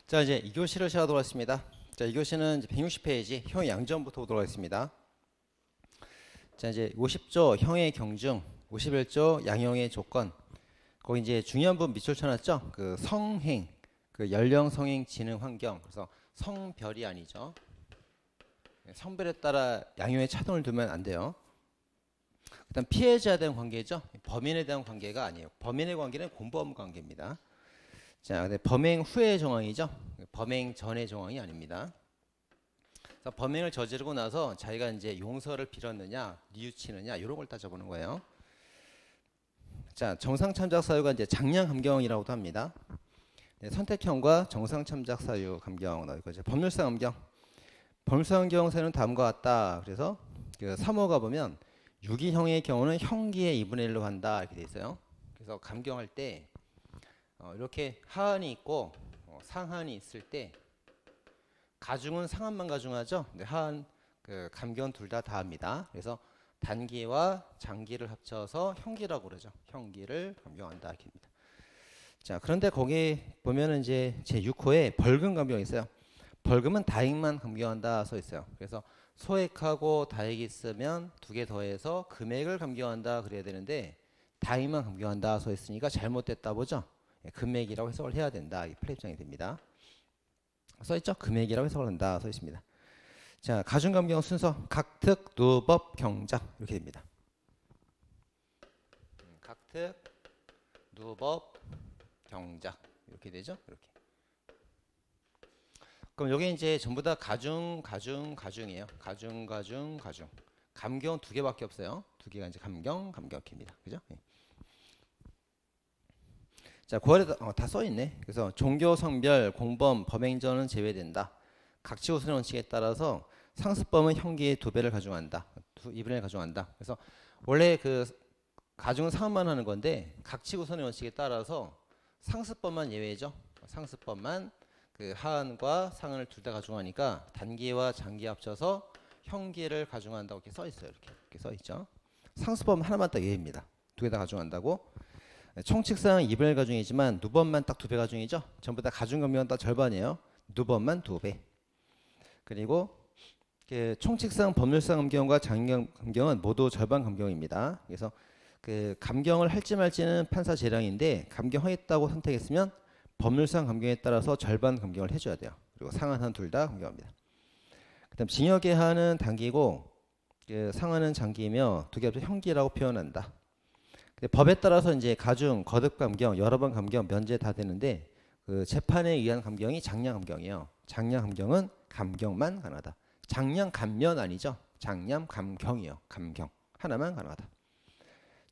자, 이제 2교시를 시작하도록 하겠습니다. 자, 2교시는 이제 160페이지 형 양전부터 보도록 하겠습니다. 자, 이제 50조 형의 경중, 51조 양형의 조건. 거기 이제 중요한 부분 밑줄 쳐놨죠? 그 성행, 그 연령, 성행, 지능, 환경. 그래서 성별이 아니죠. 성별에 따라 양형의 차등을 두면 안 돼요. 일단 피해자에 대한 관계죠. 범인에 대한 관계가 아니에요. 범인의 관계는 공범 관계입니다. 자, 근데 범행 후의 정황이죠. 범행 전의 정황이 아닙니다. 그래서 범행을 저지르고 나서 자기가 이제 용서를 빌었느냐, 뉘우치느냐 이런 걸 따져보는 거예요. 자, 정상 참작 사유가 이제 장량 감경이라고도 합니다. 네, 선택형과 정상 참작 사유 감경 넣을 거죠. 법률상 감경. 법률상 감경 사유는 다음과 같다. 그래서 그 3호가 보면 유기형의 경우는 형기의 2분의 1로 한다 이렇게 돼 있어요. 그래서 감경할 때 이렇게 하한이 있고 상한이 있을 때 가중은 상한만 가중하죠. 근데 하한 그 감경 둘 다 합니다. 그래서 단기와 장기를 합쳐서 형기라고 그러죠. 형기를 감경한다 이렇게입니다. 자, 그런데 거기 보면은 이제 제 6호에 벌금 감경이 있어요. 벌금은 다액만 감경한다 써 있어요. 그래서 소액하고 다액이 있으면 두 개 더해서 금액을 감경한다 그래야 되는데 다액만 감경한다 써 있으니까 잘못됐다 보죠. 금액이라고 해석을 해야 된다. 이 플랫장이 됩니다. 써있죠? 금액이라고 해석을 한다. 써있습니다. 자, 가중감경 순서 각특, 누법, 경작 이렇게 됩니다. 각특, 누법, 경작 이렇게 되죠? 이렇게. 그럼 여기 이제 전부 다 가중이에요. 가중. 감경 두 개밖에 없어요. 두 개가 이제 감경입니다. 그죠? 네. 자, 9월에 다 써있네. 그래서 종교, 성별, 공범, 범행전은 제외된다. 각치우선의 원칙에 따라서 상습범은 형기의 2배를 가중한다. 2분의 1을 가중한다. 그래서 원래 그 가중은 상한만 하는 건데 각치우선의 원칙에 따라서 상습범만 예외죠. 상습범만 그 하한과 상한을 둘 다 가중하니까 단기와 장기 합쳐서 형기를 가중한다고 이렇게 써있어요. 이렇게 써있죠. 상습범 하나만 딱 예외입니다. 두 개 다 가중한다고. 총칙상 2분의 1 가중이지만 누범만 딱 2배 가중이죠. 전부 다 가중 감경은 딱 절반이에요. 누범만 2배. 그리고 그 총칙상 법률상 감경과 장경 감경은 모두 절반 감경입니다. 그래서 그 감경을 할지 말지는 판사 재량인데 감경하겠다고 선택했으면 법률상 감경에 따라서 절반 감경을 해줘야 돼요. 그리고 상한한 둘 다 감경합니다. 그다음 징역의 하한은 단기고 그 상한은 장기이며 두 개 합쳐 형기라고 표현한다. 법에 따라서 이제 가중, 거듭 감경, 여러 번 감경, 면제 다 되는데 그 재판에 의한 감경이 장량 감경이에요. 장량 감경은 감경만 가능하다. 장량 감면 아니죠. 장량 감경이요. 감경 하나만 가능하다.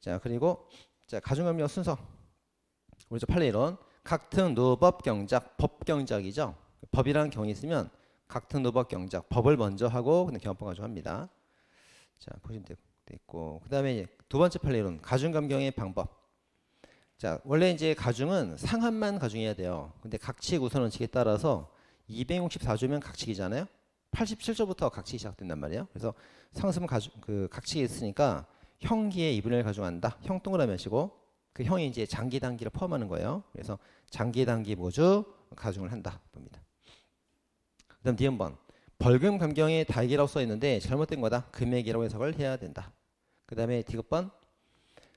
자, 그리고 자, 가중 감경 순서. 우리 저 판례 이론 각특, 누법, 경작, 법경작이죠. 법이라는 경이 있으면 각특, 누법, 경작, 법을 먼저 하고 근데 경합법 가져갑니다. 자, 보시면 됐고 그다음에 두 번째 판례론 가중감경의 방법. 자, 원래 이제 가중은 상한만 가중해야 돼요. 근데 각칙 우선 원칙에 따라서 264조면 각칙이잖아요. 87조부터 각칙이 시작된단 말이에요. 그래서 상습은 그 각칙이 있으니까 형기의 2분의 1 가중한다. 형 동그라미 하시고 그 형이 이제 장기 단기를 포함하는 거예요. 그래서 장기 단기 모두 가중을 한다 봅니다. 그다음 D번 벌금 감경의 다액이라고 써 있는데 잘못된 거다. 금액이라고 해석을 해야 된다. 그 다음에 D번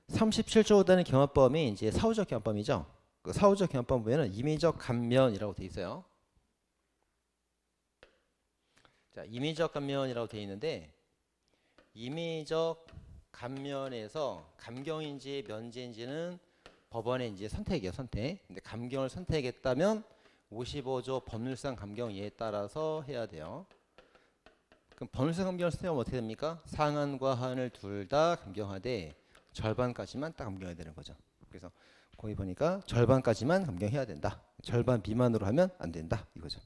37조보다는 경합범이 이제 사후적 경합범이죠. 그 사후적 경합범 보면은 임의적 감면이라고 돼 있어요. 자, 임의적 감면이라고 돼 있는데 임의적 감면에서 감경인지 면제인지는 법원의 이제 선택이에요. 선택. 근데 감경을 선택했다면 55조 법률상 감경 예에 따라서 해야 돼요. 그럼 법률상 감경을 선택하면 어떻게 됩니까? 상한과 하한을 둘 다 감경하되 절반까지만 딱 감경해야 되는 거죠. 그래서 거기 보니까 절반까지만 감경해야 된다. 절반 미만으로 하면 안 된다. 이거죠.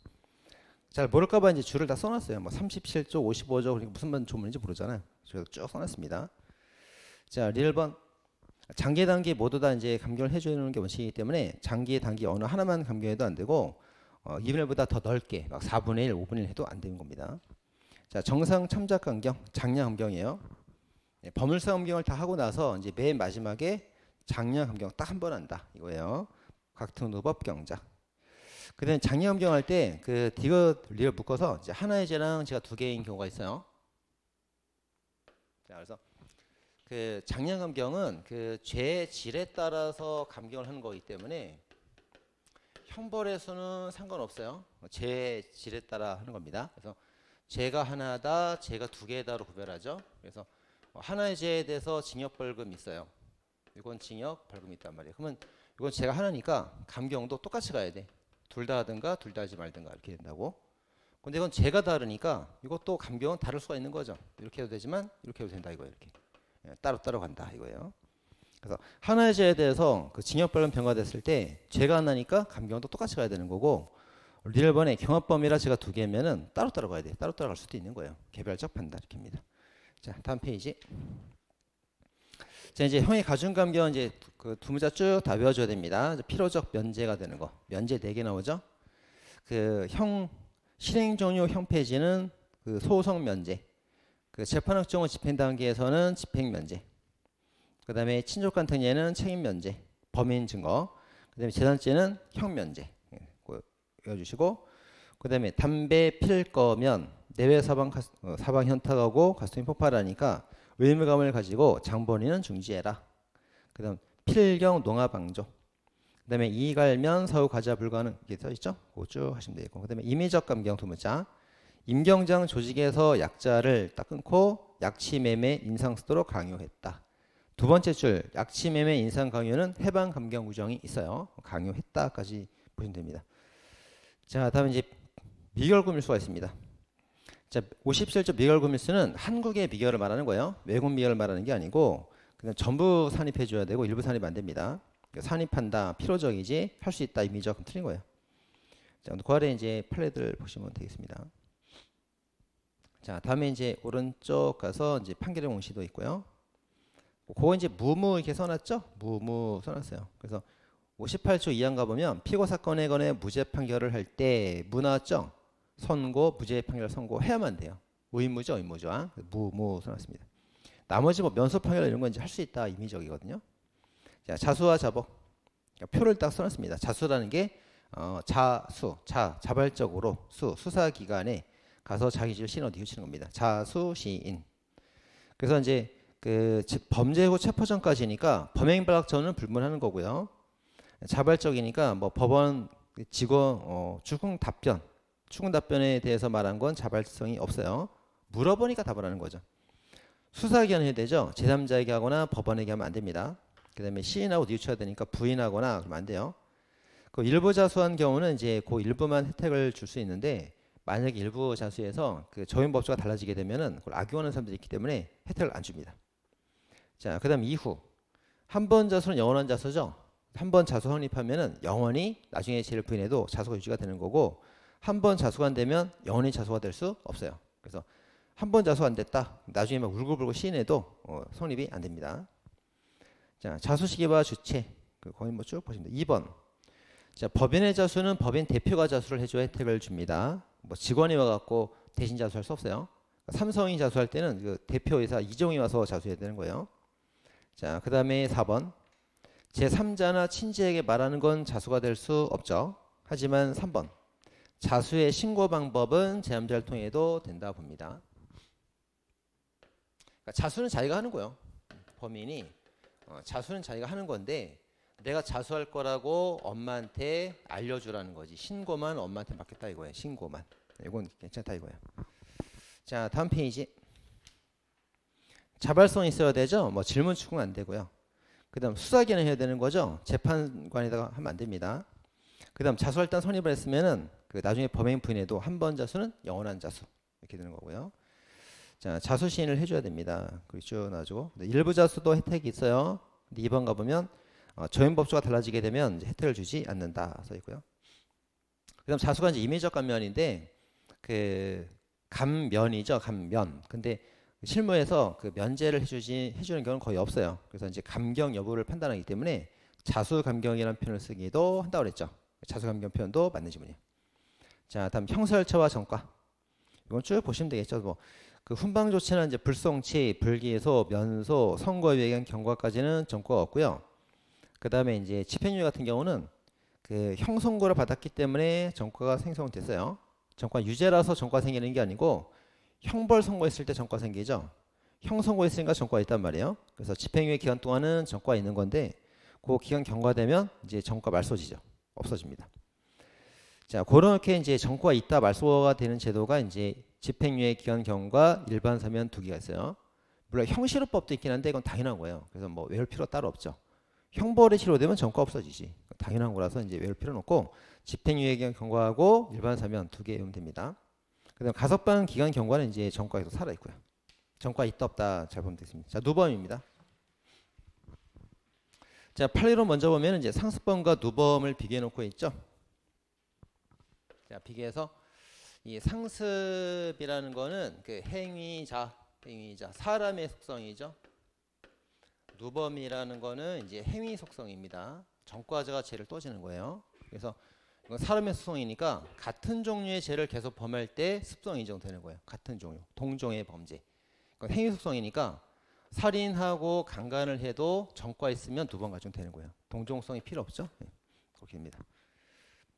잘 모를까봐 이제 줄을 다 써놨어요. 뭐 37조, 55조 그러니까 무슨 조문인지 모르잖아요. 저희가 쭉 써놨습니다. 자, 1번 장기, 단기 모두 다 이제 감경을 해주는 게 원칙이기 때문에 장기, 단기 어느 하나만 감경해도 안 되고 2분의 1보다 더 넓게 막 4분의 1, 5분의 1 해도 안 되는 겁니다. 자, 정상 참작 감경, 장량 감경이에요. 네, 법률상 감경을 다 하고 나서 이제 맨 마지막에 장량 감경 딱 한 번 한다 이거예요. 각특, 누법, 경작. 그다음에 장려감경 할 때 그 디귿 리을 묶어서 이제 하나의 죄랑 제가 두 개인 경우가 있어요. 자, 그래서 그 장려감경은 그 죄의 질에 따라서 감경을 하는 거기 때문에 형벌의 수는 상관없어요. 죄의 질에 따라 하는 겁니다. 그래서 죄가 하나다, 죄가 두 개다로 구별하죠. 그래서 하나의 죄에 대해서 징역 벌금 있어요. 이건 징역 벌금이 있단 말이에요. 그러면 이건 죄가 하나니까 감경도 똑같이 가야 돼. 둘 다 하든가 둘 다 하지 말든가 이렇게 된다고. 근데 이건 죄가 다르니까 이것도 감경은 다를 수가 있는 거죠. 이렇게 해도 되지만 이렇게 해도 된다 이거예요. 이렇게 따로 간다 이거예요. 그래서 하나의 죄에 대해서 그 징역벌금 병가됐을 때 죄가 하나니까 감경도 똑같이 가야 되는 거고, 리얼번에 경합범위라 죄가 두 개면은 따로 가야 돼. 따로 갈 수도 있는 거예요. 개별적 판단 이렇게입니다. 자, 다음 페이지. 자, 이제 형의 가중감경은 이제 그 두 문자 쭉 다 외워줘야 됩니다. 필요적 면제가 되는 거. 면제 4개 나오죠. 그 형 실행 종료 형폐지는 그 소송 면제. 그 재판확정후 집행 단계에서는 집행 면제. 그다음에 친족간 특례는 책임 면제. 범인 증거. 그다음에 재산죄는 형 면제. 외워주시고. 그다음에 담배 필 거면 내외 사방 현탁하고 가스통이 폭발하니까 의무감을 가지고 장본인은 중지해라. 그 다음 필경 농화방조. 그 다음에 이갈면 사후 과자 불가능 이렇게 써있죠. 그거 쭉 하시면 되고. 그 다음에 임의적 감경 두 문자. 임경장 조직에서 약자를 딱 끊고 약치매매 인상쓰도록 강요했다. 두 번째 줄 약치매매 인상 강요는 해방 감경 규정이 있어요. 강요했다까지 보시면 됩니다. 자, 다음에 이제 미결금일수가 있습니다. 자, 57조 미결금일수는 한국의 미결을 말하는 거예요. 외국 미결을 말하는 게 아니고 그냥 전부 산입해 줘야 되고 일부 산입 안 됩니다. 산입한다, 필요적이지, 할 수 있다, 임의적 그럼 틀린 거예요. 자, 그 아래 이제 판례들 보시면 되겠습니다. 자, 다음에 이제 오른쪽 가서 이제 판결의 공시도 있고요. 그거 이제 무무 이렇게 써놨죠? 무무 써놨어요. 그래서 58조 2항 가보면 피고 사건에 관해 무죄 판결을 할 때 무 나왔죠? 선고, 무죄 판결 선고해야만 돼요. 의무죠, 의무죠. 무 써놨습니다. 나머지 뭐 면소 판결 이런 건 이제 할 수 있다 임의적이거든요. 자, 자수와 자복. 그러니까 표를 딱 써놨습니다. 자수라는 게 자발적으로 수사 기관에 가서 자기 집 신원 뉘우치는 겁니다. 자수 시인. 그래서 이제 그 즉 범죄 후 체포 전까지니까 범행 발각 전은 불문하는 거고요. 자발적이니까 뭐 법원 직원 추궁 답변에 대해서 말한 건 자발성이 없어요. 물어보니까 답을 하는 거죠. 수사기관 해야 되죠. 제3자에게 하거나 법원에게 하면 안 됩니다. 그 다음에 시인하고 뉘우쳐야 되니까 부인하거나 그러면 안 돼요. 그 일부 자수한 경우는 이제 그 일부만 혜택을 줄 수 있는데 만약에 일부 자수에서 그 저인법조가 달라지게 되면은 그걸 악용하는 사람들이 있기 때문에 혜택을 안 줍니다. 자, 그 다음 이후 한 번 자수는 영원한 자수죠. 한 번 자수 성립하면은 영원히 나중에 죄를 부인해도 자수가 유지가 되는 거고, 한 번 자수가 안 되면 영원히 자수가 될 수 없어요. 그래서 한 번 자수가 안 됐다, 나중에 막 울고불고 시인해도 성립이 안 됩니다. 자, 자수 시기와 주체 거기 뭐 쭉 보시면 돼요. 2번. 자, 법인의 자수는 법인 대표가 자수를 해줘야 혜택을 줍니다. 뭐 직원이 와갖고 대신 자수할 수 없어요. 삼성이 자수할 때는 그 대표이사 이종이 와서 자수해야 되는 거예요. 자, 그 다음에 4번. 제3자나 친지에게 말하는 건 자수가 될 수 없죠. 하지만 3번. 자수의 신고 방법은 제3자를 통해도 된다 봅니다. 그러니까 자수는 자기가 하는 거예요. 범인이 자수는 자기가 하는 건데 내가 자수할 거라고 엄마한테 알려주라는 거지. 신고만 엄마한테 받겠다 이거예요. 신고만. 이건 괜찮다 이거예요. 자, 다음 페이지. 자발성이 있어야 되죠. 뭐 질문 추궁 안 되고요. 그 다음 수사기관을 해야 되는 거죠. 재판관에다가 하면 안 됩니다. 그 다음 자수할 때 선입을 했으면은 그 나중에 범행 부인해도 한 번 자수는 영원한 자수 이렇게 되는 거고요. 자, 자수 시인을 해줘야 됩니다. 그리고 쭉 놔주고 일부 자수도 혜택이 있어요. 근데 2번 가보면 저인법조가 달라지게 되면 이제 혜택을 주지 않는다 써 있고요. 그다음 자수가 이제 임의적 감면인데 그 감면이죠, 감면. 근데 실무에서 그 면제를 해주는 경우는 거의 없어요. 그래서 이제 감경 여부를 판단하기 때문에 자수 감경이라는 표현을 쓰기도 한다고 그랬죠. 자수 감경 표현도 맞는 지문이에요. 자, 다음 형사열차와 전과. 이건 쭉 보시면 되겠죠. 뭐 그 훈방 조치는 이제 불송치, 불기소, 면소, 선고에 의한 경과까지는 전과가 없고요. 그 다음에 이제 집행유예 같은 경우는 그 형 선고를 받았기 때문에 전과가 생성됐어요. 전과 유죄라서 전과 생기는 게 아니고 형벌 선고했을 때 전과 생기죠. 형 선고했으니까 전과 있단 말이에요. 그래서 집행유예 기간 동안은 전과 있는 건데 그 기간 경과되면 이제 전과 말소지죠. 없어집니다. 자, 그렇게 이제 전과 있다 말소가 되는 제도가 이제 집행유예 기간 경과 일반 사면 두 개가 있어요. 물론 형실효법도 있긴 한데 이건 당연한 거예요. 그래서 뭐 외울 필요 따로 없죠. 형벌이 실효되면 전과 없어지지. 당연한 거라서 이제 외울 필요는 없고 집행유예 기간 경과하고 일반 사면 두 개 외우면 됩니다. 그다음 가석방 기간 경과는 이제 전과에서 살아 있고요. 전과 있다 없다 잘 보면 되겠습니다. 자, 누범입니다. 자, 판례로 먼저 보면 이제 상습범과 누범을 비교해 놓고 있죠. 자, 비교해서 이 상습이라는 거는 그 행위자 사람의 속성이죠. 누범이라는 거는 이제 행위 속성입니다. 전과자가 죄를 또 지는 거예요. 그래서 이건 사람의 속성이니까 같은 종류의 죄를 계속 범할 때 습성 인정되는 거예요. 같은 종류, 동종의 범죄. 그건 행위 속성이니까 살인하고 강간을 해도 전과 있으면 두 번 가중되는 거예요. 동종성이 필요 없죠. 네, 그렇게 됩니다.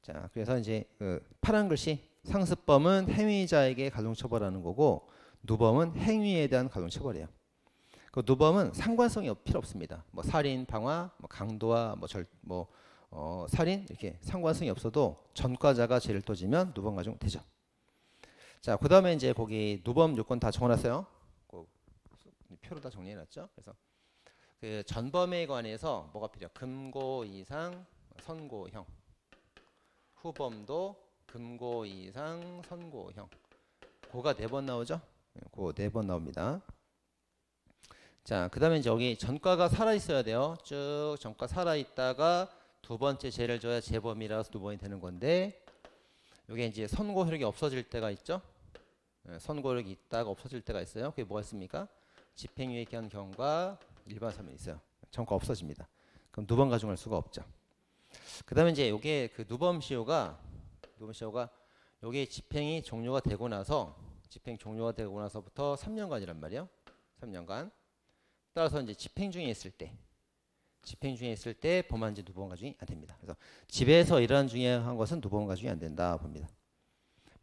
자, 그래서 이제 그 파란 글씨 상습범은 행위자에게 가중처벌하는 거고 누범은 행위에 대한 가중처벌이에요. 그 누범은 상관성이 필요 없습니다. 뭐 살인, 방화, 뭐 강도와 살인 이렇게 상관성이 없어도 전과자가 죄를 또 지면 누범 가중 되죠. 자, 그다음에 이제 거기 누범 요건 다 적어놨어요. 그 표로 다 정리해놨죠. 그래서 그 전범에 관해서 뭐가 필요? 금고 이상 선고형. 후범도 금고 이상 선고형. 고가 4번 나오죠? 고 4번 나옵니다. 자, 그 다음에 이제 여기 전과가 살아있어야 돼요. 쭉 전과 살아있다가 두 번째 죄를 져야 재범이라서 두 번이 되는 건데 이게 이제 선고 효력이 없어질 때가 있죠. 선고 효력이 있다가 없어질 때가 있어요. 그게 뭐가 있습니까? 집행유예 기한 경과 일반 사면이 있어요. 전과 없어집니다. 그럼 두 번 가중할 수가 없죠. 그 다음에 이제 요게 그 누범시효가 요게 집행이 종료가 되고 나서 집행 종료가 되고 나서부터 3년간이란 말이에요. 3년간. 따라서 이제 집행 중에 있을 때 범한 지 두 번 가중이 안 됩니다. 그래서 집에서 일하는 중에 한 것은 두 번 가중이 안 된다 봅니다.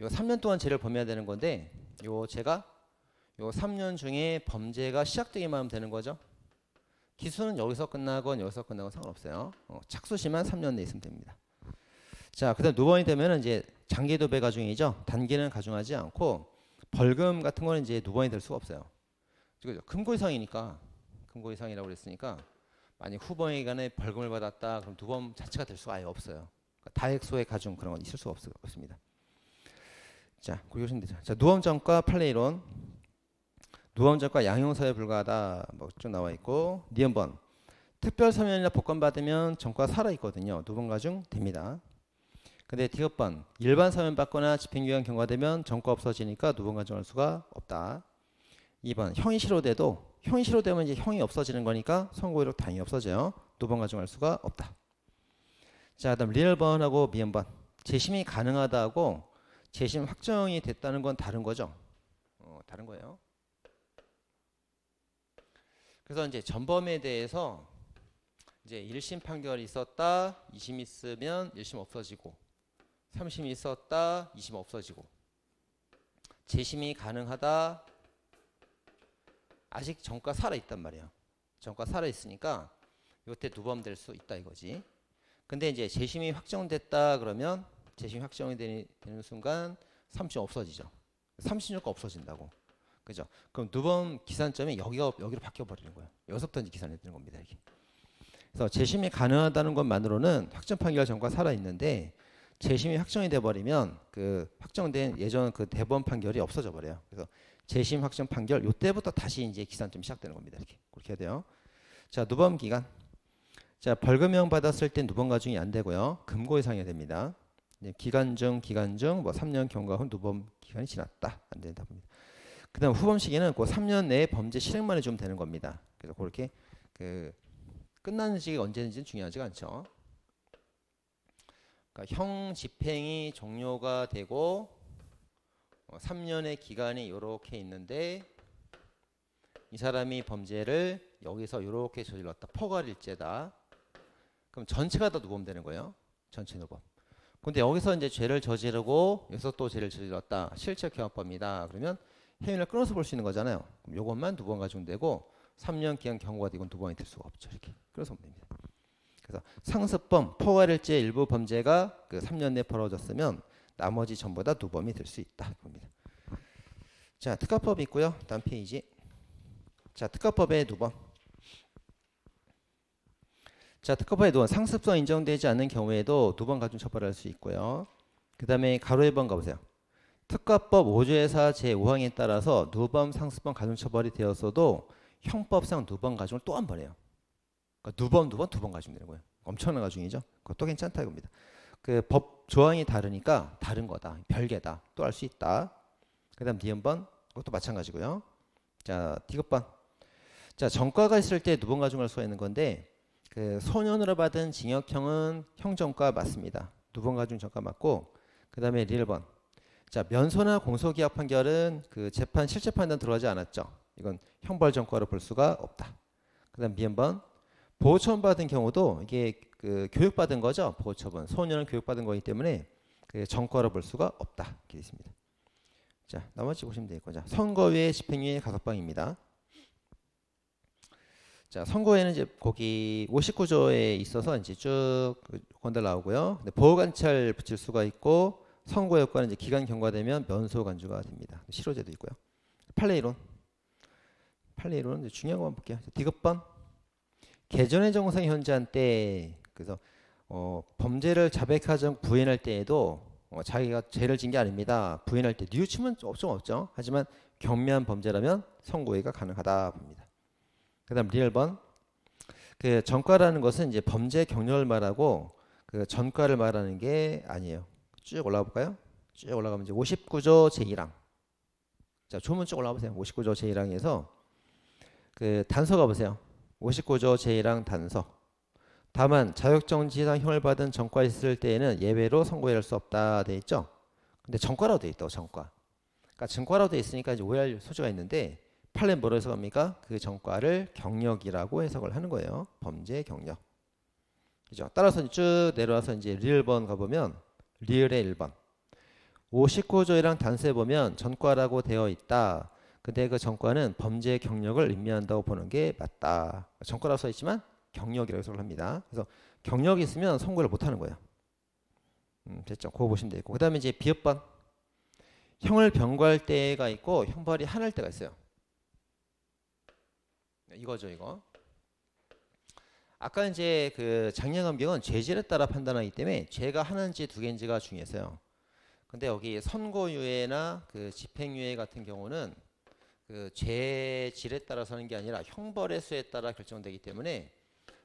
요 3년 동안 죄를 범해야 되는 건데 요 3년 중에 범죄가 시작되기만 하면 되는 거죠. 기수는 여기서 끝나건 상관없어요. 착수시만 3년 내에 있으면 됩니다. 자, 그다음 누범이 되면 이제 장기 도배 가중이죠. 단기는 가중하지 않고 벌금 같은 거는 이제 누범이 될 수가 없어요. 그죠? 금고 이상이라고 그랬으니까 만약 후범에 관해 벌금을 받았다 그럼 누범 자체가 될 수가 아예 없어요. 그러니까 다액소의 가중 그런 건 있을 수가 없습니다. 자, 그러시면 되죠. 자, 누범 전과 판례 이론. 누범 전과 양형사유에 불과하다 뭐 좀 나와 있고 니은번 특별 사면이나 복권 받으면 전과 살아 있거든요. 두 번 가중 됩니다. 근데 디귿번 일반 사면 받거나 집행유예 경과되면 전과 없어지니까 두 번 가중할 수가 없다. 2번 형이 실효되면 이제 형이 없어지는 거니까 선고효력 당연히 없어져요. 두 번 가중할 수가 없다. 자, 그다음 리을번하고 미음번 재심이 가능하다고 재심 확정이 됐다는 건 다른 거죠. 다른 거예요. 그래서 이제 전범에 대해서 이제 1심 판결이 있었다, 2심 있으면 1심 없어지고, 3심 있었다, 2심 없어지고, 재심이 가능하다. 아직 전과 살아 있단 말이에요. 전과 살아 있으니까 요때 누범 될 수 있다 이거지. 근데 이제 재심이 확정됐다 그러면 재심이 확정이 되는 순간 3심 없어지죠. 3심 효과 없어진다고. 그죠? 그럼 누범 기산점이 여기로 바뀌어 버리는 거예요. 여기서부터 이제 계산해 되는 겁니다. 이게. 그래서 재심이 가능하다는 것만으로는 확정 판결 전과 살아 있는데 재심이 확정이 돼 버리면 그 확정된 예전 그 대법원 판결이 없어져 버려요. 그래서 재심 확정 판결 요때부터 다시 이제 기산점이 시작되는 겁니다. 이렇게 그렇게 해야 돼요. 자, 누범 기간. 자, 벌금형 받았을 때 누범 가중이 안 되고요. 금고 이상이 됩니다. 기간 중 뭐 3년 경과 후 누범 기간이 지났다 안 된다 봅니다. 그다음 후범 시기는 그 3년 내에 범죄 실행만 해주면 되는 겁니다. 그래서 그렇게 그 끝나는 시기가 언제든지는 중요하지가 않죠. 그러니까 형 집행이 종료가 되고 3년의 기간이 이렇게 있는데 이 사람이 범죄를 여기서 이렇게 저질렀다. 포괄일죄다. 그럼 전체가 다 누범되는 거예요. 전체 누범. 근데 여기서 이제 죄를 저지르고 여기서 또 죄를 저질렀다. 실체 경합범이다. 그러면 해인을 끊어서 볼 수 있는 거잖아요. 그럼 요것만 2번 가지면 되고 3년 기한 경고가 되고 2번이 될 수가 없죠. 이렇게 끊어서 보면 됩니다. 그래서 상습범, 포괄일제 일부 범죄가 그 3년 내에 벌어졌으면 나머지 전부 다 2범이 될 수 있다. 봅니다. 자, 특가법이 있고요. 다음 페이지. 자, 특가법의 2번. 자, 특가법의 2번. 상습성 인정되지 않는 경우에도 2번 가중 처벌할 수 있고요. 그 다음에 가로 1번 가보세요. 특가법 5조에서 제5항에 따라서 누범 상습범 가중 처벌이 되었어도 형법상 2번 가중을 또 한 번 해요. 그러니까 2번 가중 되는 거예요. 엄청난 가중이죠. 그것도 괜찮다 이겁니다. 그 법 조항이 다르니까 다른 거다. 별개다. 또 할 수 있다. 그 다음 D번 그것도 마찬가지고요. 자, D번. 자, 전과가 있을 때 2번 가중할 수가 있는 건데 그 소년으로 받은 징역형은 형전과 맞습니다. 2번 가중 전과 맞고 그 다음에 1번. 자, 면소나 공소기각 판결은 그 재판 실체 판단 들어가지 않았죠. 이건 형벌 전과로 볼 수가 없다. 그 다음 B번. 보호처분 받은 경우도 이게 그 교육받은 거죠. 보호처분. 소년은 교육받은 거기 때문에 그 전과로 볼 수가 없다. 이렇게 되어 있습니다. 자, 나머지 보시면 되겠고. 자, 선고유예, 집행유예, 가석방입니다. 자, 선고유예는 이제 거기 59조에 있어서 이제 쭉 건들 나오고요. 근데 보호관찰 붙일 수가 있고 선고 효과는 이제 기간 경과되면 면소 간주가 됩니다. 실효제도 있고요. 판례이론. 판례이론은 중요한 것만 볼게요. 디귿번. 개전의 정상 현재한 때 그래서 범죄를 자백하정 부인할 때에도 자기가 죄를 진 게 아닙니다. 부인할 때 뉘우침은 좀 없죠. 하지만 경미한 범죄라면 선고유예가 가능하다 봅니다. 그다음 리얼번. 그 전과라는 것은 이제 범죄 경력을 말하고 그 전과를 말하는 게 아니에요. 쭉 올라가 볼까요? 쭉 올라가면 이제 59조 제1항. 자, 조문 쭉 올라가 보세요. 59조 제1항에서 그 단서 가 보세요. 59조 제1항 단서. 다만 자격정지상 형을 받은 전과 있을 때에는 예외로 선고할 수 없다 돼 있죠. 근데 전과라고 돼 있다고 전과. 그러니까 전과라고 돼 있으니까 이제 오해할 소지가 있는데 판례 뭐로 해석합니까? 그 전과를 경력이라고 해석을 하는 거예요. 범죄 경력. 그죠? 따라서 쭉 내려와서 이제 리얼번 가보면 리얼의 1번. 59조이랑 단서에 보면 전과라고 되어 있다. 근데 그 전과는 범죄 경력을 의미한다고 보는 게 맞다. 전과라고 써 있지만 경력이라고 해석을 합니다. 그래서 경력이 있으면 선고를 못 하는 거예요. 됐죠? 그거 보시면 되고. 그 다음에 이제 비읍번. 형을 병고할 때가 있고 형벌이 하늘 때가 있어요. 이거죠, 이거. 아까 이제 그 장량감경은 죄질에 따라 판단하기 때문에 죄가 하나인지 2개인지가 중요했어요. 근데 여기 선고유예나 그 집행유예 같은 경우는 그 죄질에 따라서 하는 게 아니라 형벌의 수에 따라 결정되기 때문에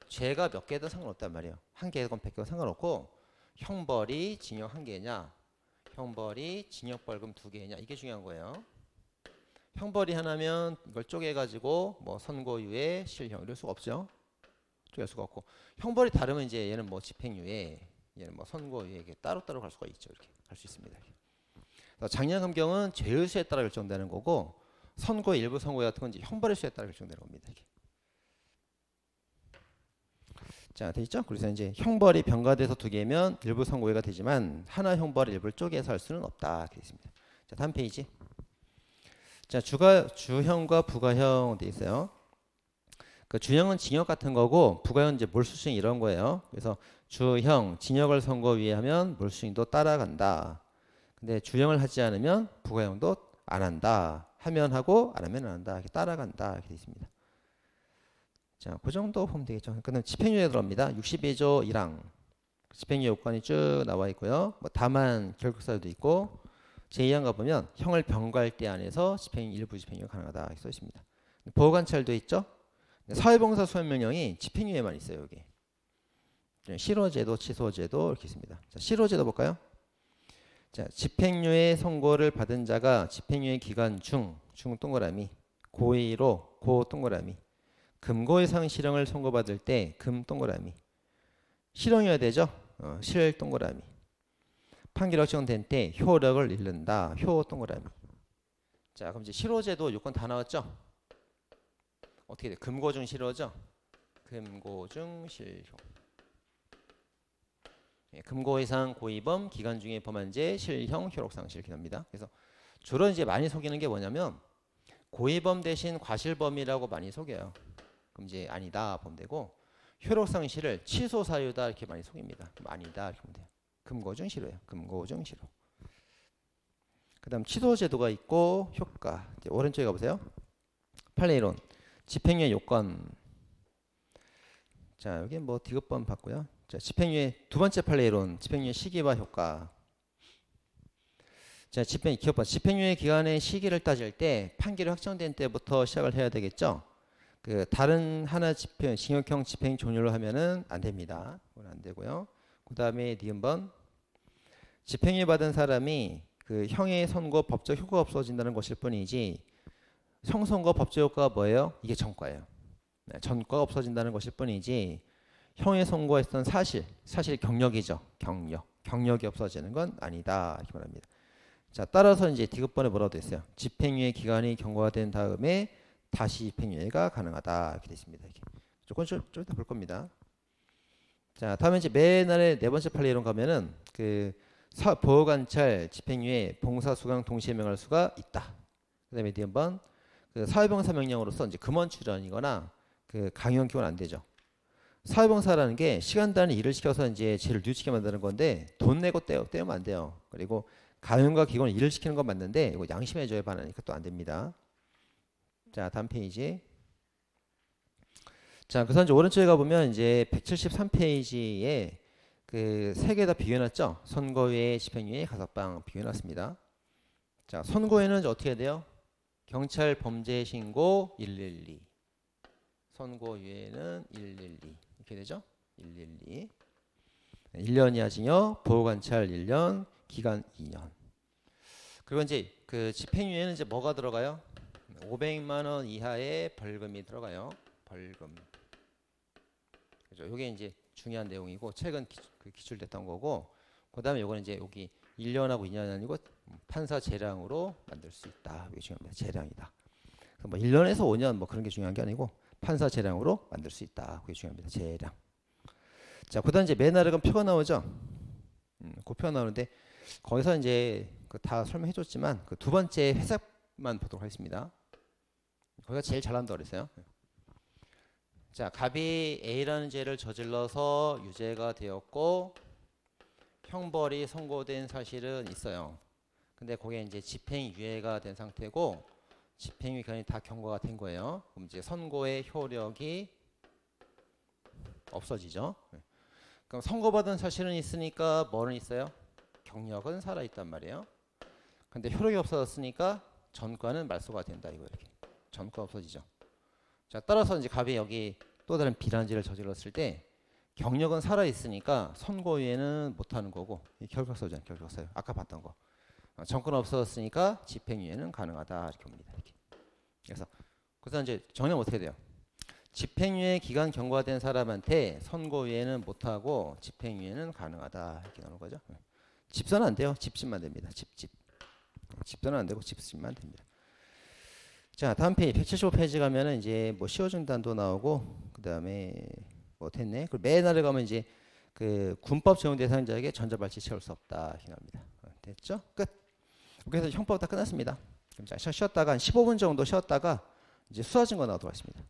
죄가 몇 개든 상관없단 말이에요. 1개건 100개건 상관없고 형벌이 징역 1개냐 형벌이 징역벌금 2개냐 이게 중요한 거예요. 형벌이 하나면 이걸 쪼개가지고 뭐 선고유예, 실형 이럴 수가 없죠. 쪼갤 수가 없고 형벌이 다르면 이제 얘는 뭐 집행유예, 얘는 뭐 선고유예 이게 따로따로 갈 수가 있죠. 이렇게 갈 수 있습니다. 장량감경은 죄의 수에 따라 결정되는 거고 선고의 일부 선고의 같은 건 이제 형벌의 수에 따라 결정되는 겁니다. 이렇게. 자, 되겠죠? 그래서 이제 형벌이 병가돼서 2개면 일부 선고유예가 되지만 하나 형벌을 일부를 쪼개서 할 수는 없다. 이렇게 있습니다. 자, 다음 페이지. 자, 주형과 부가형 돼 있어요. 그 주형은 징역 같은 거고 부가형은 이제 몰수수행 이런 거예요. 그래서 주형, 징역을 선고유예하면 몰수수행도 따라간다. 근데 주형을 하지 않으면 부가형도 안 한다. 하면 하고 안 하면 안 한다. 이렇게 따라간다. 이렇게 되어 있습니다. 자, 그 정도 보면 되겠죠. 그다음 집행유예 들어갑니다. 62조 1항. 집행유예 요건이 쭉 나와 있고요. 뭐 다만 결국사유도 있고 제2항 가보면 형을 병고할 때 안에서 집행 일부 집행유예 가능하다. 이렇게 써 있습니다. 보호관찰도 있죠. 사회봉사 수행명령이 집행유예만 있어요. 여기. 실효제도, 취소제도 이렇게 있습니다. 자, 실효제도 볼까요? 자, 집행유예 선고를 받은 자가 집행유예 기간 중 동그라미, 고의로 고 동그라미, 금고 이상 실형을 선고받을 때 금 동그라미, 실형이어야 되죠? 실 동그라미, 판결 확정된 때 효력을 잃는다, 효 동그라미. 자, 그럼 이제 실효제도 요건 다 나왔죠? 어떻게 돼? 금고중 실효죠? 금고중 실효. 금고 이상 고의범 기간 중에 범한 죄 실형 효력상실 이렇게 납니다. 그래서 주로 이제 많이 속이는 게 뭐냐면 고의범 대신 과실범이라고 많이 속여요. 그럼 이제 아니다 범되고 효력상실을 취소 사유다 이렇게 많이 속입니다. 그럼 아니다 이렇게 보면 돼요. 금고중 실효예요. 금고중 실효. 그다음 취소 제도가 있고 효과. 이제 오른쪽에 가보세요. 판례 이론. 집행유예 요건. 자 여기 뭐 디귿번 봤고요. 자 집행유예 두 번째 판례 이론. 집행유예 시기와 효과. 자 집행유예 기간의 시기를 따질 때 판결이 확정된 때부터 시작을 해야 되겠죠. 그 다른 하나 징역형 집행 종료를 하면은 안 됩니다. 그건 안 되고요. 그다음에 니은번 집행유예 받은 사람이 그 형의 선고 법적 효과가 없어진다는 것일 뿐이지 형선고 법적 효과가 뭐예요? 이게 전과예요. 네, 전과가 없어진다는 것일 뿐이지 형의 선고했던 사실 경력이죠. 경력이 없어지는 건 아니다 이렇게 말합니다. 자 따라서 이제 디귿번에 뭐라고 돼 있어요? 집행유예 기간이 경과가 된 다음에 다시 집행유예가 가능하다 이렇게 되어 있습니다. 이렇게. 조금 좀 이따 볼 겁니다. 자 다음에 이제 맨 아래 네 번째 판례 이론 가면은 그 보호관찰 집행유예 봉사수강 동시에 명할 수가 있다. 그다음에 뒤한번 그 사회봉사 명령으로서 이제 금원 출연이거나 그 강요한 기고는 안 되죠. 사회봉사라는 게 시간 단위 일을 시켜서 이제 죄를 뉘우치게 만드는 건데 돈 내고 떼우면 안 돼요. 그리고 강요과 기고는 일을 시키는 건 맞는데 이거 양심의 저에 반하니까 또 안 됩니다. 자 다음 페이지. 자 그래서 이제 오른쪽에 가보면 이제 173페이지에 그 세 개 다 비교해놨죠. 선고유예, 집행유예, 가석방 비교해놨습니다. 자 선고유예는 이제 어떻게 해야 돼요? 경찰 범죄 신고 112. 선고유예는 112 이렇게 되죠. 112. 1년 이하 징역, 보호관찰 1년, 기간 2년. 그리고 이제 그 집행유예는 이제 뭐가 들어가요? 500만 원 이하의 벌금이 들어가요. 벌금. 그죠? 이게 이제 중요한 내용이고 최근 기출됐던 거고 그다음에 요거는 이제 여기 1년하고 2년이 아니고 판사 재량으로 만들 수 있다. 이게 중요합니다. 재량이다. 뭐 1년에서 5년 뭐 그런 게 중요한 게 아니고 판사 재량으로 만들 수 있다. 그게 중요합니다. 재량. 자, 그다음 이제 맨 아래가 표가 나오죠. 그 표가 나오는데 거기서 이제 그 다 설명해 줬지만 그 두 번째 해석만 보도록 하겠습니다. 거기가 제일 잘한다고 그랬어요. 자, 갑이 A라는 죄를 저질러서 유죄가 되었고 형벌이 선고된 사실은 있어요. 근데 그게 이제 집행유예가 된 상태고 집행유예 기간이 다 경과가 된 거예요. 그럼 이제 선고의 효력이 없어지죠. 그럼 선고받은 사실은 있으니까 뭐는 있어요? 경력은 살아있단 말이에요. 근데 효력이 없어졌으니까 전과는 말소가 된다. 이거 이렇게 전과 없어지죠. 자 따라서 이제 갑이 여기 또 다른 비난죄를 저질렀을 때 경력은 살아있으니까 선고유예는 못하는 거고 결격사유잖아요. 결격사유. 아까 봤던 거. 전권 없어졌으니까 집행유예는 가능하다. 이렇게 봅니다. 이렇게. 그래서 이제 정리하면 어떻게 돼요? 집행유예 기간 경과된 사람한테 선고유예는 못하고 집행유예는 가능하다. 이렇게 나오는 거죠. 집선은 안 돼요. 집집만 됩니다. 집선은 안 되고 집집만 됩니다. 자 다음 페이지 175페이지 가면은 이제 뭐 시효중단도 나오고 그 다음에 뭐 됐네. 그리고 맨 아래 가면 이제 그 군법 적용 대상자에게 전자발찌 채울 수 없다 이렇게 나옵니다. 됐죠? 끝. 그래서 형법 다 끝났습니다. 그럼 자 쉬었다가 한 15분 정도 쉬었다가 이제 수사 증거 나오도록 하겠습니다.